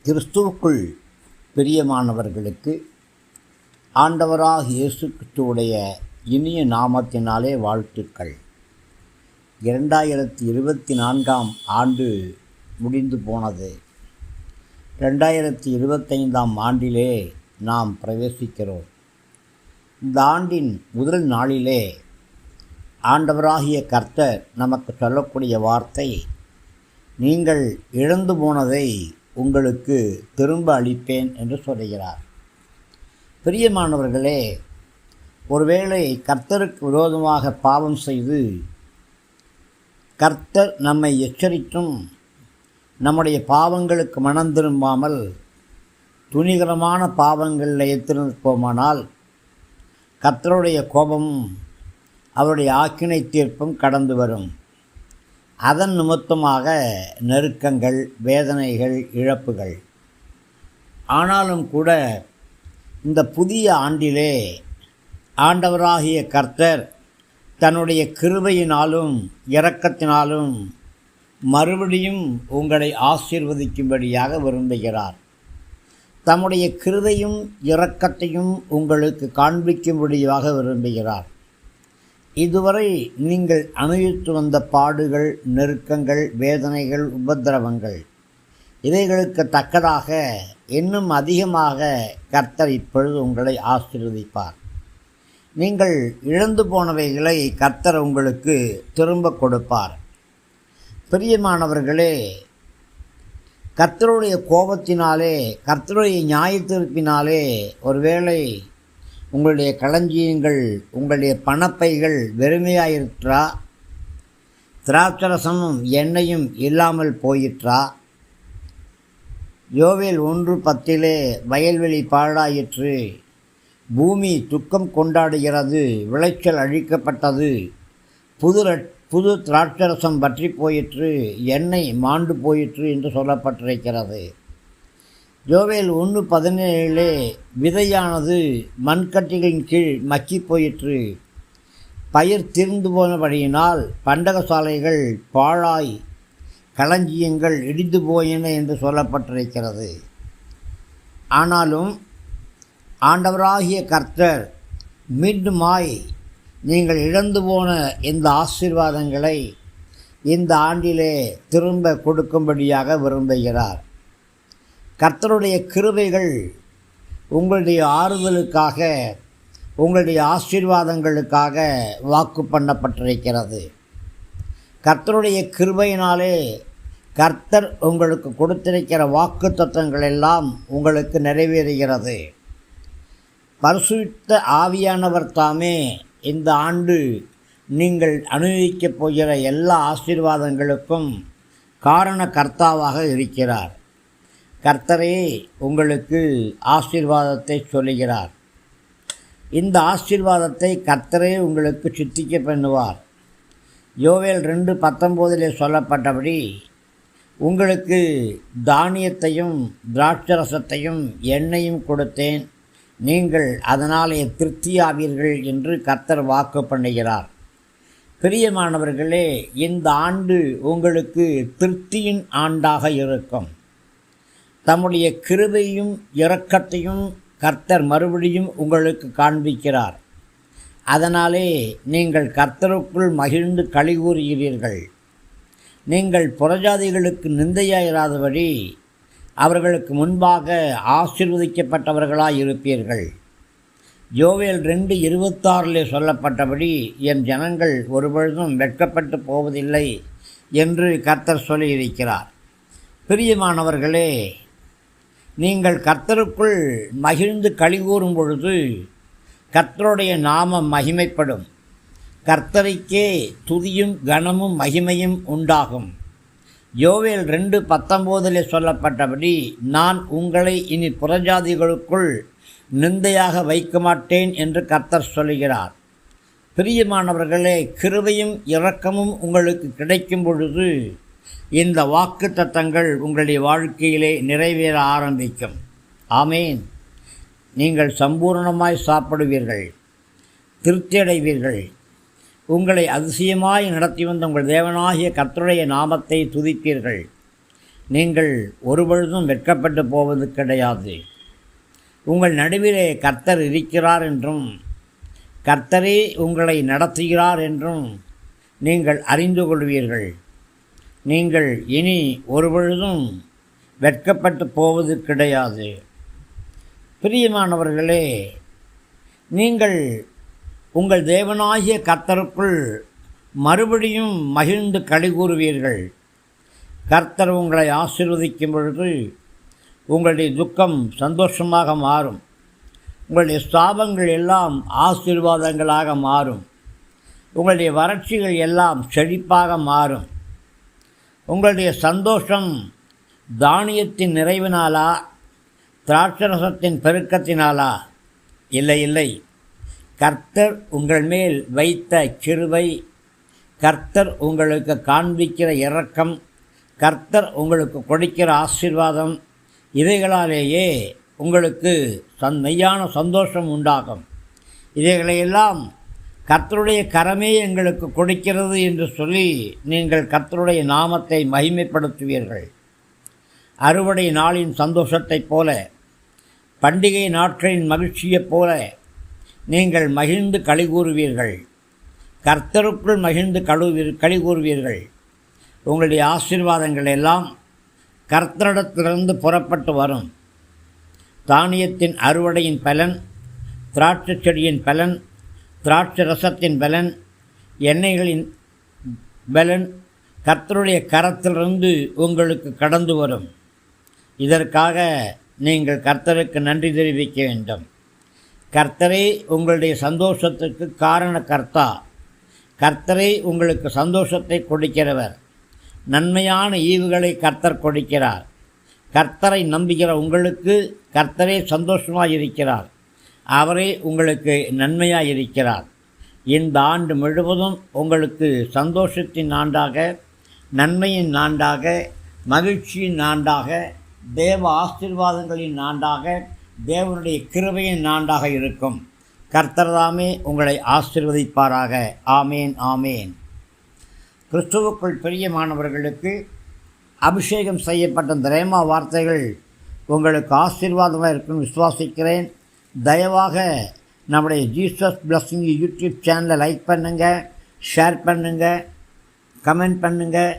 கிறிஸ்துவுக்குள் பிரியமானவர்களுக்கு ஆண்டவராக இயேசு கிறிஸ்துவுடைய இனிய நாமத்தினாலே வாழ்த்துக்கள். 2024 ஆண்டு முடிந்து போனது. 2025 ஆண்டிலே நாம் பிரவேசிக்கிறோம். இந்த ஆண்டின் முதல் நாளிலே ஆண்டவராகிய கர்த்தர் நமக்கு சொல்லக்கூடிய வார்த்தை, நீங்கள் இழந்து போனதை உங்களுக்கு திரும்ப அளிப்பேன் என்று சொல்கிறார். பிரியமானவர்களே, ஒருவேளை கர்த்தருக்கு விரோதமாக பாவம் செய்து கர்த்தர் நம்மை எச்சரித்தும் நம்முடைய பாவங்களுக்கு மனம் திரும்பாமல் துணிகரமான பாவங்களில் எத்திருப்போமானால் கர்த்தருடைய கோபமும் அவருடைய ஆக்கினை தீர்ப்பும் கடந்து வரும். அதன் நிமித்தமாக நெருக்கங்கள், வேதனைகள், இழப்புகள். ஆனாலும் கூட இந்த புதிய ஆண்டிலே ஆண்டவராகிய கர்த்தர் தன்னுடைய கிருபையினாலும் இரக்கத்தினாலும் மறுபடியும் உங்களை ஆசீர்வதிக்கும்படியாக விரும்புகிறார். தம்முடைய கிருபையும் இரக்கத்தையும் உங்களுக்கு காண்பிக்கும்படியாக விரும்புகிறார். இதுவரை நீங்கள் அனுபவித்து வந்த பாடுகள், நெருக்கங்கள், வேதனைகள், உபத்திரவங்கள், இவைகளுக்கு தக்கதாக இன்னும் அதிகமாக கர்த்தர் இப்பொழுது உங்களை ஆசீர்வதிப்பார். நீங்கள் இழந்து போனவைகளை கர்த்தர் உங்களுக்கு திரும்ப கொடுப்பார். பிரியமானவர்களே, கர்த்தருடைய கோபத்தினாலே, கர்த்தருடைய நியாயத்தீர்ப்பினாலே ஒருவேளை உங்களுடைய களஞ்சியங்கள், உங்களுடைய பணப்பைகள் வெறுமையாயிருற்றா? திராட்சரசமும் எண்ணெயும் இல்லாமல் போயிற்றா? யோவேல் 1:10 வயல்வெளி பாழாயிற்று, பூமி துக்கம் கொண்டாடுகிறது, விளைச்சல் அழிக்கப்பட்டது, புது திராட்சரசம் பற்றி போயிற்று, எண்ணெய் மாண்டு போயிற்று என்று சொல்லப்பட்டிருக்கிறது. யோவேல் 1:17 விதையானது மண்கட்டிகளின் கீழ் மக்கி போயிற்று, பயிர் தீர்ந்து போனபடியினால் பண்டகசாலைகள் பாழாய் களஞ்சியங்கள் இடிந்து போயின என்று சொல்லப்பட்டிருக்கிறது. ஆனாலும் ஆண்டவராகிய கர்த்தர் மீண்டுமாய் நீங்கள் இழந்து போன இந்த ஆசீர்வாதங்களை இந்த ஆண்டிலே திரும்ப கொடுக்கும்படியாக விரும்புகிறார். கர்த்தருடைய கிருபைகள் உங்களுடைய ஆறுதலுக்காக, உங்களுடைய ஆசீர்வாதங்களுக்காக வாக்கு பண்ணப்பட்டிருக்கிறது. கர்த்தருடைய கிருபையினாலே கர்த்தர் உங்களுக்கு கொடுத்திருக்கிற வாக்கு தத்தங்கள் எல்லாம் உங்களுக்கு நிறைவேறுகிறது. பரிசுத்த ஆவியானவர் தாமே இந்த ஆண்டு நீங்கள் அனுபவிக்கப் போகிற எல்லா ஆசீர்வாதங்களுக்கும் காரண கர்த்தாவாக இருக்கிறார். கர்த்தரே உங்களுக்கு ஆசீர்வாதத்தை சொல்லுகிறார். இந்த ஆசீர்வாதத்தை கர்த்தரே உங்களுக்கு சித்திக்க பண்ணுவார். யோவேல் 2:19 சொல்லப்பட்டபடி உங்களுக்கு தானியத்தையும் திராட்சரசத்தையும் எண்ணெயும் கொடுத்தேன், நீங்கள் அதனாலே திருப்தியாவீர்கள் என்று கர்த்தர் வாக்கு பண்ணுகிறார். பிரியமானவர்களே, இந்த ஆண்டு உங்களுக்கு திருப்தியின் ஆண்டாக இருக்கும். தம்முடைய கிருபையும் இரக்கத்தையும் கர்த்தர் மறுபடியும் உங்களுக்கு காண்பிக்கிறார். அதனாலே நீங்கள் கர்த்தருக்குள் மகிழ்ந்து களிகூறுகிறீர்கள். நீங்கள் புறஜாதிகளுக்கு நிந்தையாயிராதபடி அவர்களுக்கு முன்பாக ஆசீர்வதிக்கப்பட்டவர்களாய் இருப்பீர்கள். யோவேல் 2:26 சொல்லப்பட்டபடி என் ஜனங்கள் ஒருபொழுதும் வெட்கப்பட்டு போவதில்லை என்று கர்த்தர் சொல்லியிருக்கிறார். பிரியமானவர்களே, நீங்கள் கர்த்தருக்குள் மகிழ்ந்து களிகூறும் பொழுது கர்த்தருடைய நாமம் மகிமைப்படும். கர்த்தருக்கே துதியும் கனமும் மகிமையும் உண்டாகும். யோவேல் 2:19 சொல்லப்பட்டபடி நான் உங்களை இனி புறஜாதிகளுக்குள் நிந்தையாக வைக்க மாட்டேன் என்று கர்த்தர் சொல்கிறார். பிரியமானவர்களே, கிருபையும் இரக்கமும் உங்களுக்கு கிடைக்கும் பொழுது இந்த வாக்கு தத்தங்கள் உங்களுடைய வாழ்க்கையிலே நிறைவேற ஆரம்பிக்கும். ஆமேன். நீங்கள் சம்பூர்ணமாய் சாப்பிடுவீர்கள், திருப்தியடைவீர்கள். உங்களை அதிசயமாய் நடத்தி வந்த உங்கள் தேவனாகிய கர்த்தருடைய நாமத்தை துதிப்பீர்கள். நீங்கள் ஒருபொழுதும் வெட்கப்பட்டு போவது கிடையாது. உங்கள் நடுவிலே கர்த்தர் இருக்கிறார் என்றும் கர்த்தரே உங்களை நடத்துகிறார் என்றும் நீங்கள் அறிந்து கொள்வீர்கள். நீங்கள் இனி ஒருபொழுதும் வெட்கப்பட்டு போவது கிடையாது. பிரியமானவர்களே, நீங்கள் உங்கள் தேவனாகிய கர்த்தருக்குள் மறுபடியும் மகிழ்ந்து களிகூறுவீர்கள். கர்த்தர் உங்களை ஆசீர்வதிக்கும் பொழுது உங்களுடைய துக்கம் சந்தோஷமாக மாறும். உங்களுடைய சாபங்கள் எல்லாம் ஆசீர்வாதங்களாக மாறும். உங்களுடைய வறட்சிகள் எல்லாம் செழிப்பாக மாறும். உங்களுடைய சந்தோஷம் தானியத்தின் நிறைவினாலா, திராட்சரசத்தின் பெருக்கத்தினாலா? இல்லை இல்லை. கர்த்தர் உங்கள் மேல் வைத்த கிருபை, கர்த்தர் உங்களுக்கு காண்பிக்கிற இரக்கம், கர்த்தர் உங்களுக்கு கொடுக்கிற ஆசீர்வாதம், இவைகளாலேயே உங்களுக்கு மெய்யான சந்தோஷம் உண்டாகும். இவைகளையெல்லாம் கர்த்தருடைய கரமே எங்களுக்கு கொடுக்கிறது என்று சொல்லி நீங்கள் கர்த்தருடைய நாமத்தை மகிமைப்படுத்துவீர்கள். அறுவடை நாளின் சந்தோஷத்தைப் போல, பண்டிகை நாட்களின் மகிழ்ச்சியைப் போல நீங்கள் மகிழ்ந்து களிகூறுவீர்கள். கர்த்தருக்குள் மகிழ்ந்து களிகூறுவீர்கள். உங்களுடைய ஆசீர்வாதங்கள் எல்லாம் கர்த்தரிடத்திலிருந்து புறப்பட்டு வரும். தானியத்தின் அறுவடையின் பலன், திராட்சை செடியின் பலன், திராட்சை ரசத்தின் பலன், எண்ணெய்களின் பலன் கர்த்தருடைய கரத்திலிருந்து உங்களுக்கு கடந்து வரும். இதற்காக நீங்கள் கர்த்தருக்கு நன்றி தெரிவிக்க வேண்டும். கர்த்தரே உங்களுடைய சந்தோஷத்துக்கு காரண கர்த்தா. கர்த்தரே உங்களுக்கு சந்தோஷத்தை கொடுக்கிறவர். நன்மையான ஈவுகளை கர்த்தர் கொடுக்கிறார். கர்த்தரை நம்புகிற உங்களுக்கு கர்த்தரே சந்தோஷமாக இருக்கிறார். அவரே உங்களுக்கு நன்மையாக இருக்கிறார். இந்த ஆண்டு முழுவதும் உங்களுக்கு சந்தோஷத்தின் ஆண்டாக, நன்மையின் ஆண்டாக, மகிழ்ச்சியின் ஆண்டாக, தேவ ஆசீர்வாதங்களின் ஆண்டாக, தேவனுடைய கிருபையின் ஆண்டாக இருக்கும். கர்த்தர்தாமே உங்களை ஆசீர்வதிப்பாராக. ஆமேன் ஆமேன். கிறிஸ்துவுக்குள் பிரியமானவர்களுக்கு அபிஷேகம் செய்யப்பட்ட இந்த ரேமா வார்த்தைகள் உங்களுக்கு ஆசீர்வாதமாக இருக்குன்னு விசுவாசிக்கிறேன். தயவாக நம்முடைய ஜீசஸ் பிளஸிங் யூடியூப் சேனலை லைக் பண்ணுங்கள், ஷேர் பண்ணுங்கள், கமெண்ட் பண்ணுங்கள்.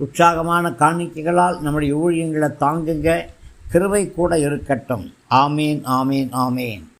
உற்சாகமான காணிக்கைகளால் நம்முடைய ஊழியங்களை தாங்குங்க. கிருபை கூட இருக்கட்டும். ஆமீன் ஆமீன் ஆமீன்.